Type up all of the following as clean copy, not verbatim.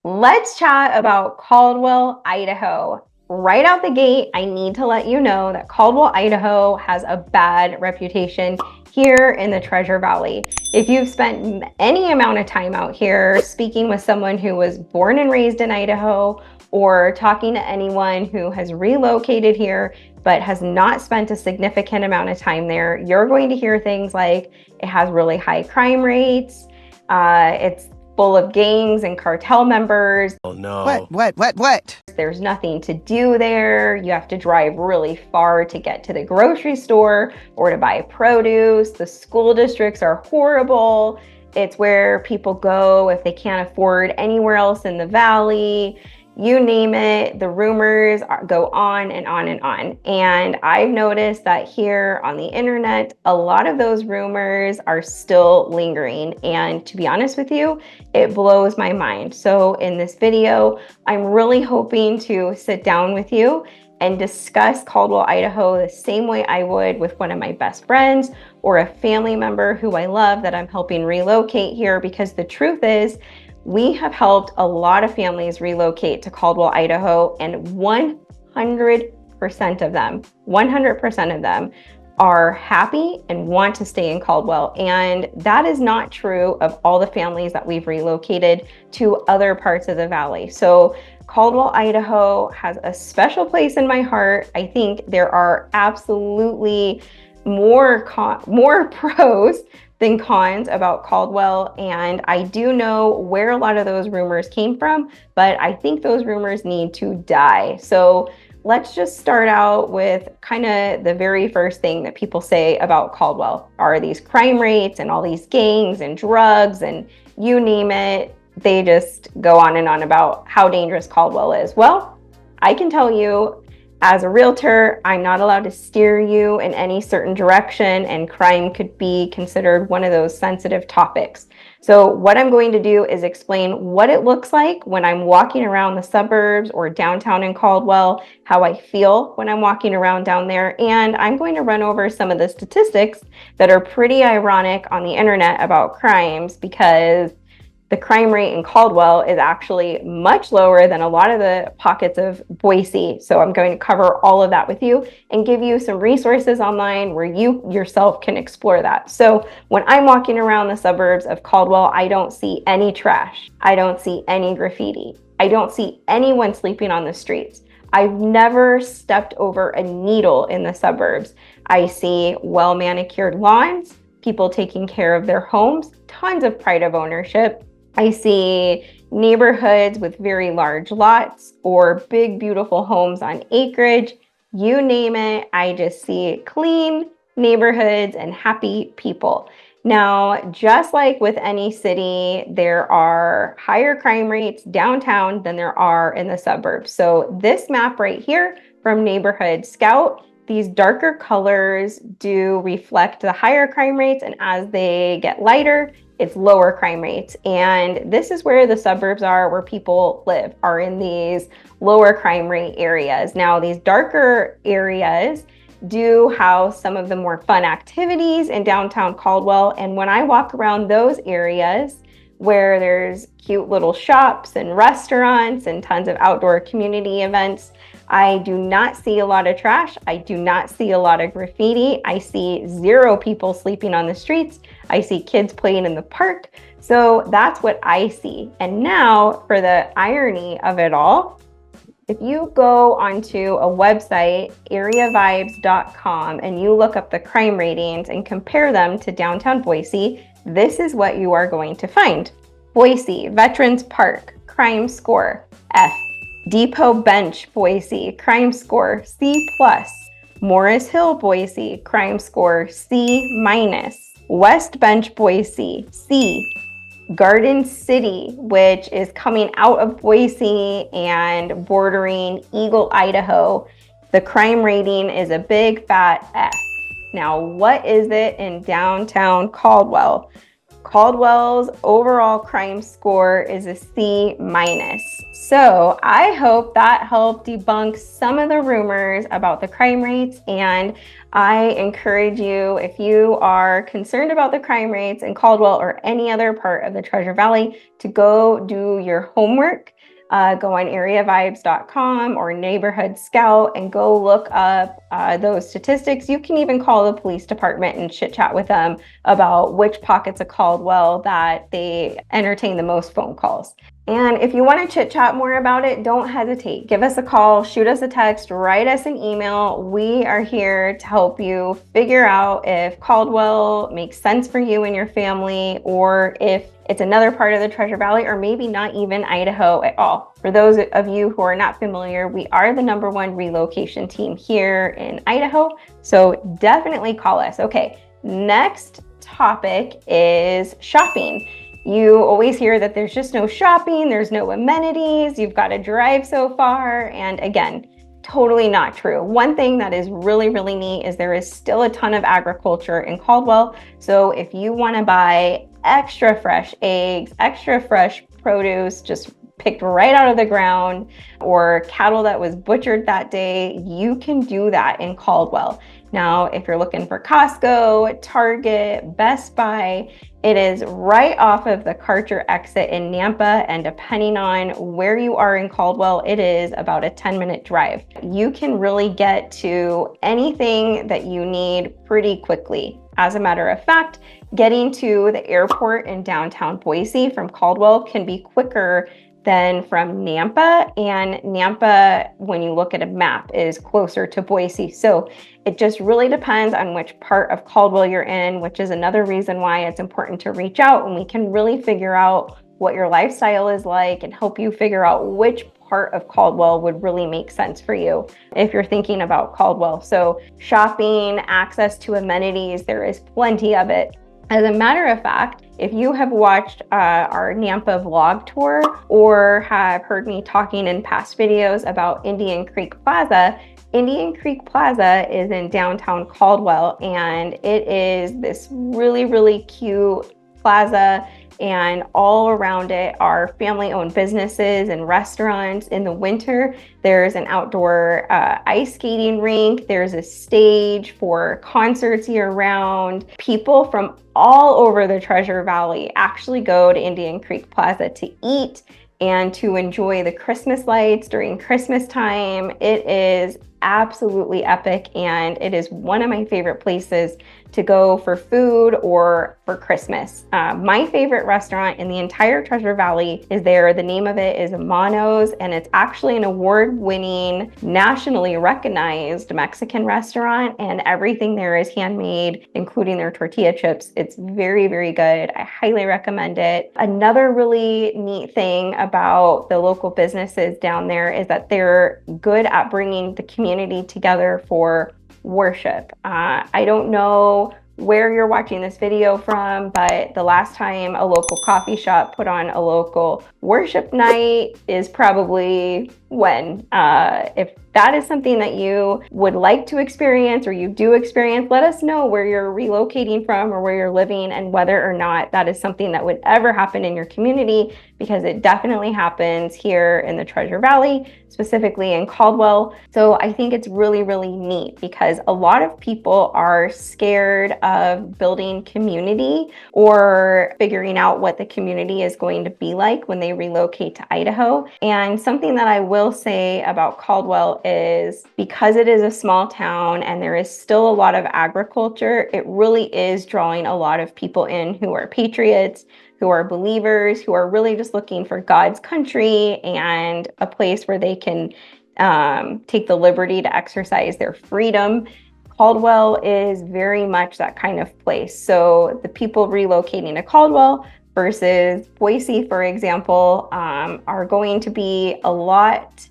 Let's chat about Caldwell, Idaho. Right out the gate, I need to let you know that Caldwell, Idaho has a bad reputation here in the Treasure Valley. If you've spent any amount of time out here speaking with someone who was born and raised in Idaho, or talking to anyone who has relocated here but has not spent a significant amount of time there, you're going to hear things like it has really high crime rates, it's full of gangs and cartel members. Oh no. What? There's nothing to do there. You have to drive really far to get to the grocery store or to buy produce. The school districts are horrible. It's where people go if they can't afford anywhere else in the valley. You name it, the rumors go on and on and on. And I've noticed that here on the internet, a lot of those rumors are still lingering. And to be honest with you, it blows my mind. So in this video, I'm really hoping to sit down with you and discuss Caldwell, Idaho the same way I would with one of my best friends or a family member who I love that I'm helping relocate here, because the truth is, we have helped a lot of families relocate to Caldwell, Idaho, and 100% of them are happy and want to stay in Caldwell. And that is not true of all the families that we've relocated to other parts of the valley. So Caldwell, Idaho has a special place in my heart. I think there are absolutely more pros than cons about Caldwell, and I do know where a lot of those rumors came from, but I think those rumors need to die. So let's just start out with kind of the very first thing that people say about Caldwell are these crime rates and all these gangs and drugs and you name it. They just go on and on about how dangerous Caldwell is. Well, I can tell you, as a realtor, I'm not allowed to steer you in any certain direction, and crime could be considered one of those sensitive topics. So what I'm going to do is explain what it looks like when I'm walking around the suburbs or downtown in Caldwell, how I feel when I'm walking around down there, and I'm going to run over some of the statistics that are pretty ironic on the internet about crimes, because the crime rate in Caldwell is actually much lower than a lot of the pockets of Boise. So I'm going to cover all of that with you and give you some resources online where you yourself can explore that. So when I'm walking around the suburbs of Caldwell, I don't see any trash. I don't see any graffiti. I don't see anyone sleeping on the streets. I've never stepped over a needle in the suburbs. I see well-manicured lawns, people taking care of their homes, tons of pride of ownership. I see neighborhoods with very large lots or big, beautiful homes on acreage. You name it, I just see clean neighborhoods and happy people. Now, just like with any city, there are higher crime rates downtown than there are in the suburbs. So this map right here from Neighborhood Scout, these darker colors do reflect the higher crime rates, and as they get lighter, it's lower crime rates. And this is where the suburbs are, where people live, are in these lower crime rate areas. Now, these darker areas do house some of the more fun activities in downtown Caldwell. And when I walk around those areas where there's cute little shops and restaurants and tons of outdoor community events, I do not see a lot of trash. I do not see a lot of graffiti. I see zero people sleeping on the streets. I see kids playing in the park. So that's what I see. And now for the irony of it all, if you go onto a website, areavibes.com, and you look up the crime ratings and compare them to downtown Boise, this is what you are going to find. Boise, Veterans Park, crime score, F. Depot Bench, Boise, crime score, C+. Morris Hill, Boise, crime score, C-. West Bench, Boise, C. Garden City, which is coming out of Boise and bordering Eagle, Idaho, the crime rating is a big fat F. Now, what is it in downtown Caldwell? Caldwell's overall crime score is a C-. So I hope that helped debunk some of the rumors about the crime rates, and I encourage you, if you are concerned about the crime rates in Caldwell or any other part of the Treasure Valley, to go do your homework. Go on areavibes.com or Neighborhood Scout and go look up those statistics. You can even call the police department and chit chat with them about which pockets of Caldwell that they entertain the most phone calls. And if you want to chit chat more about it, don't hesitate. Give us a call, shoot us a text, write us an email. We are here to help you figure out if Caldwell makes sense for you and your family, or if it's another part of the Treasure Valley, or maybe not even Idaho at all. For those of you who are not familiar, we are the #1 relocation team here in Idaho. So definitely call us. Okay, next topic is shopping. You always hear that there's just no shopping, there's no amenities, you've got to drive so far. And again, totally not true. One thing that is really, really neat is there is still a ton of agriculture in Caldwell. So if you want to buy extra fresh eggs, extra fresh produce, just picked right out of the ground, or cattle that was butchered that day, you can do that in Caldwell. Now, if you're looking for Costco, Target, Best Buy, it is right off of the Karcher exit in Nampa, and depending on where you are in Caldwell, it is about a 10-minute drive. You can really get to anything that you need pretty quickly. As a matter of fact, getting to the airport in downtown Boise from Caldwell can be quicker than from Nampa, and Nampa, when you look at a map, is closer to Boise. So it just really depends on which part of Caldwell you're in, which is another reason why it's important to reach out, and we can really figure out what your lifestyle is like and help you figure out which part of Caldwell would really make sense for you if you're thinking about Caldwell. So shopping, access to amenities, there is plenty of it. As a matter of fact, if you have watched our Nampa vlog tour or have heard me talking in past videos about Indian Creek Plaza, Indian Creek Plaza is in downtown Caldwell, and it is this really, really cute plaza, and all around it are family-owned businesses and restaurants. In the winter, there's an outdoor ice skating rink. There's a stage for concerts year-round. People from all over the Treasure Valley actually go to Indian Creek Plaza to eat and to enjoy the Christmas lights during Christmas time. It is absolutely epic, and it is one of my favorite places to go for food or for Christmas. My favorite restaurant in the entire Treasure Valley is there. The name of it is Mono's, and it's actually an award-winning, nationally recognized Mexican restaurant, and everything there is handmade, including their tortilla chips. It's very, very good. I highly recommend it. Another really neat thing about the local businesses down there is that they're good at bringing the community together for worship. I don't know where you're watching this video from, but the last time a local coffee shop put on a local worship night is probably when. If that is something that you would like to experience, or you do experience, let us know where you're relocating from or where you're living and whether or not that is something that would ever happen in your community, because it definitely happens here in the Treasure Valley, specifically in Caldwell. So I think it's really, really neat, because a lot of people are scared of building community or figuring out what the community is going to be like when they relocate to Idaho. And something that I will say about Caldwell is, because it is a small town and there is still a lot of agriculture, it really is drawing a lot of people in who are patriots, who are believers, who are really just looking for God's country and a place where they can take the liberty to exercise their freedom. Caldwell is very much that kind of place. So the people relocating to Caldwell versus Boise, for example, are going to be a lot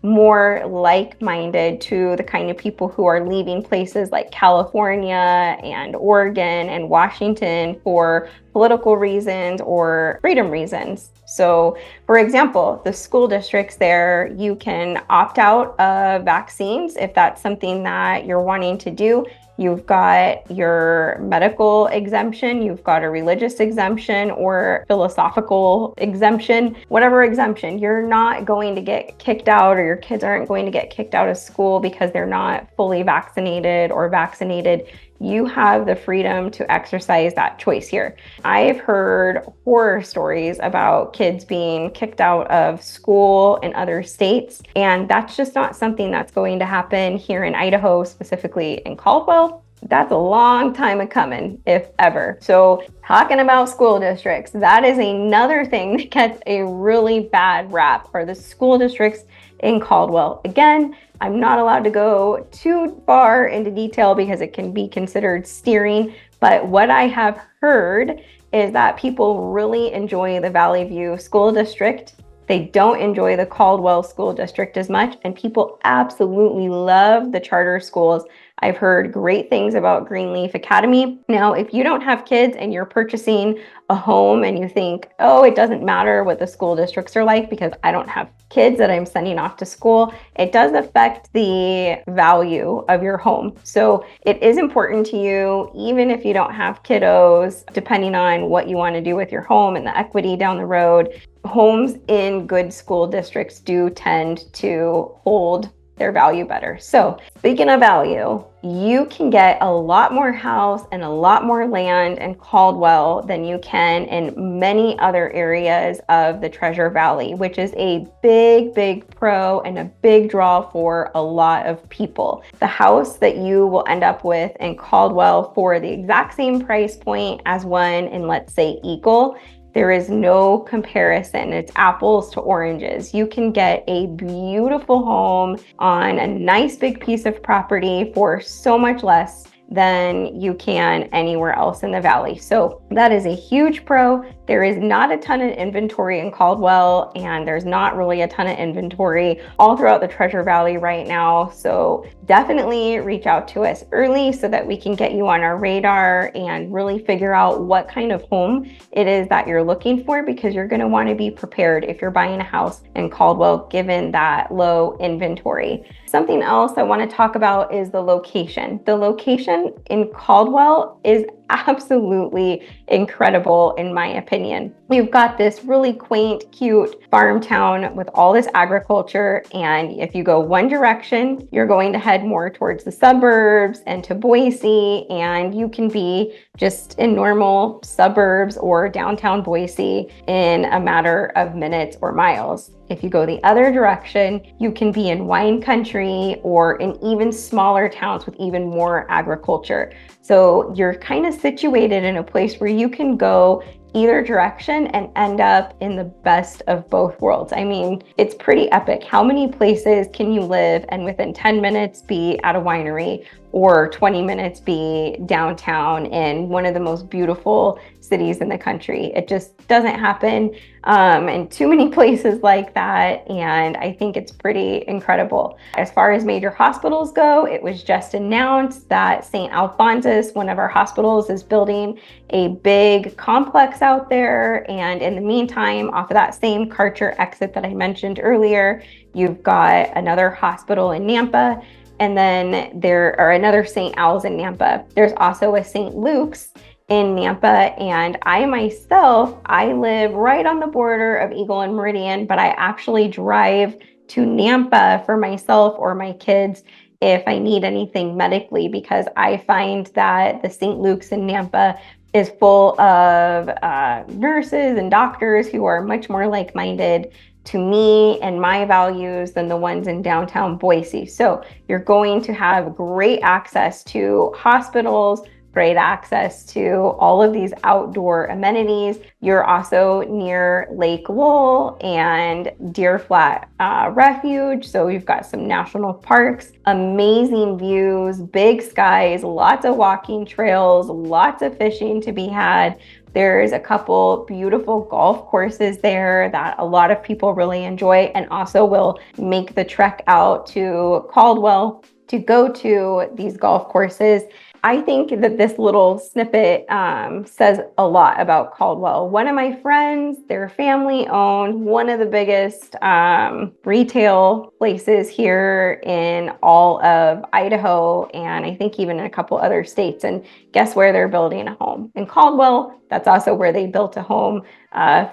more like-minded to the kind of people who are leaving places like California and Oregon and Washington for political reasons or freedom reasons. So, for example, the school districts there, you can opt out of vaccines if that's something that you're wanting to do. You've got your medical exemption, you've got a religious exemption or philosophical exemption, whatever exemption. You're not going to get kicked out, or your kids aren't going to get kicked out of school because they're not fully vaccinated or vaccinated. You have the freedom to exercise that choice here. I've heard horror stories about kids being kicked out of school in other states, and that's just not something that's going to happen here in Idaho, specifically in Caldwell. That's a long time coming, if ever. So talking about school districts, that is another thing that gets a really bad rap, are the school districts in Caldwell. Again, I'm not allowed to go too far into detail because it can be considered steering, but what I have heard is that people really enjoy the Valley View School District. They don't enjoy the Caldwell School District as much, and people absolutely love the charter schools. I've heard great things about Greenleaf Academy. Now, if you don't have kids and you're purchasing a home and you think, oh, it doesn't matter what the school districts are like because I don't have kids that I'm sending off to school, it does affect the value of your home. So it is important to you, even if you don't have kiddos, depending on what you want to do with your home and the equity down the road. Homes in good school districts do tend to hold their value better. So speaking of value, you can get a lot more house and a lot more land in Caldwell than you can in many other areas of the Treasure Valley, which is a big pro and a big draw for a lot of people. The house that you will end up with in Caldwell for the exact same price point as one in, let's say, Eagle, there is no comparison. It's apples to oranges. You can get a beautiful home on a nice big piece of property for so much less than you can anywhere else in the valley. So that is a huge pro. There is not a ton of inventory in Caldwell, and there's not really a ton of inventory all throughout the Treasure Valley right now. So definitely reach out to us early so that we can get you on our radar and really figure out what kind of home it is that you're looking for, because you're going to want to be prepared if you're buying a house in Caldwell given that low inventory. Something else I want to talk about is the location. The location in Caldwell is absolutely incredible in my opinion. You've got this really quaint, cute farm town with all this agriculture, and if you go one direction, you're going to head more towards the suburbs and to Boise, and you can be just in normal suburbs or downtown Boise in a matter of minutes or miles. If you go the other direction, you can be in wine country or in even smaller towns with even more agriculture. So you're kind of situated in a place where you can go either direction and end up in the best of both worlds. I mean, it's pretty epic. How many places can you live and within 10 minutes be at a winery, or 20 minutes be downtown in one of the most beautiful cities in the country? It just doesn't happen in too many places like that, and I think it's pretty incredible. As far as major hospitals go, it was just announced that St. Alphonsus, one of our hospitals, is building a big complex out there, and in the meantime, off of that same Karcher exit that I mentioned earlier, you've got another hospital in Nampa, and then there are another St. Al's in Nampa. There's also a St. Luke's in Nampa, and I myself, I live right on the border of Eagle and Meridian, but I actually drive to Nampa for myself or my kids if I need anything medically, because I find that the St. Luke's in Nampa is full of nurses and doctors who are much more like-minded to me and my values than the ones in downtown Boise. So you're going to have great access to hospitals, great access to all of these outdoor amenities. You're also near Lake Lowell and Deer Flat Refuge. So you've got some national parks, amazing views, big skies, lots of walking trails, lots of fishing to be had. There's a couple beautiful golf courses there that a lot of people really enjoy and also will make the trek out to Caldwell to go to these golf courses. I think that this little snippet says a lot about Caldwell. One of my friends, their family owned one of the biggest retail places here in all of Idaho, and I think even in a couple other states. And guess where they're building a home? In Caldwell. That's also where they built a home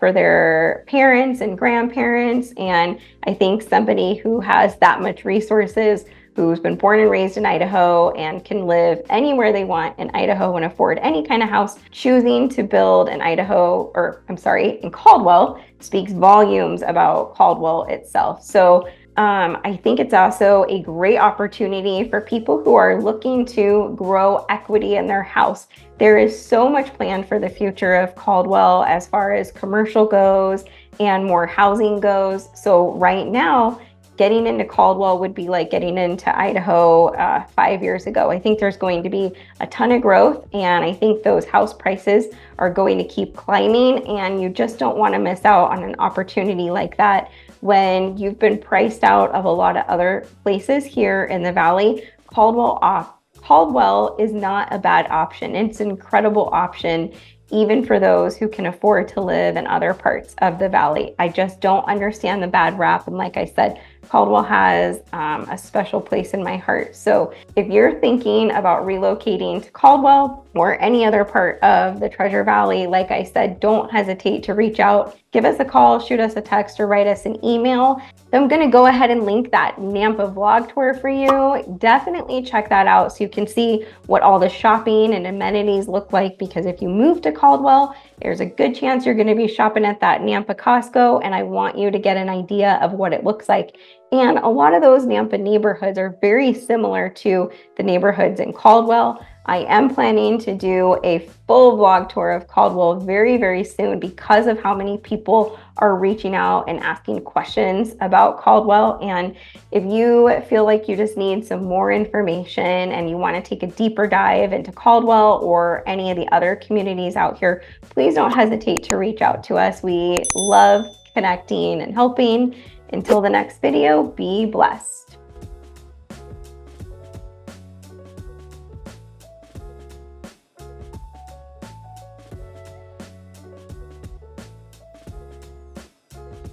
for their parents and grandparents. And I think somebody who has that much resources, who's been born and raised in Idaho and can live anywhere they want in Idaho and afford any kind of house, choosing to build in Idaho, or I'm sorry, in Caldwell, speaks volumes about Caldwell itself. So I think it's also a great opportunity for people who are looking to grow equity in their house. There is so much planned for the future of Caldwell as far as commercial goes and more housing goes. So right now, getting into Caldwell would be like getting into Idaho 5 years ago. I think there's going to be a ton of growth, and I think those house prices are going to keep climbing, and you just don't want to miss out on an opportunity like that when you've been priced out of a lot of other places here in the Valley. Caldwell is not a bad option. It's an incredible option, even for those who can afford to live in other parts of the Valley. I just don't understand the bad rap. And like I said, Caldwell has a special place in my heart. So if you're thinking about relocating to Caldwell or any other part of the Treasure Valley, like I said, don't hesitate to reach out. Give us a call, shoot us a text, or write us an email. So I'm gonna go ahead and link that Nampa vlog tour for you. Definitely check that out so you can see what all the shopping and amenities look like, because if you move to Caldwell, there's a good chance you're gonna be shopping at that Nampa Costco, and I want you to get an idea of what it looks like. And a lot of those Nampa neighborhoods are very similar to the neighborhoods in Caldwell. I am planning to do a full vlog tour of Caldwell very, very soon because of how many people are reaching out and asking questions about Caldwell. And if you feel like you just need some more information and you want to take a deeper dive into Caldwell or any of the other communities out here, please don't hesitate to reach out to us. We love connecting and helping. Until the next video, be blessed.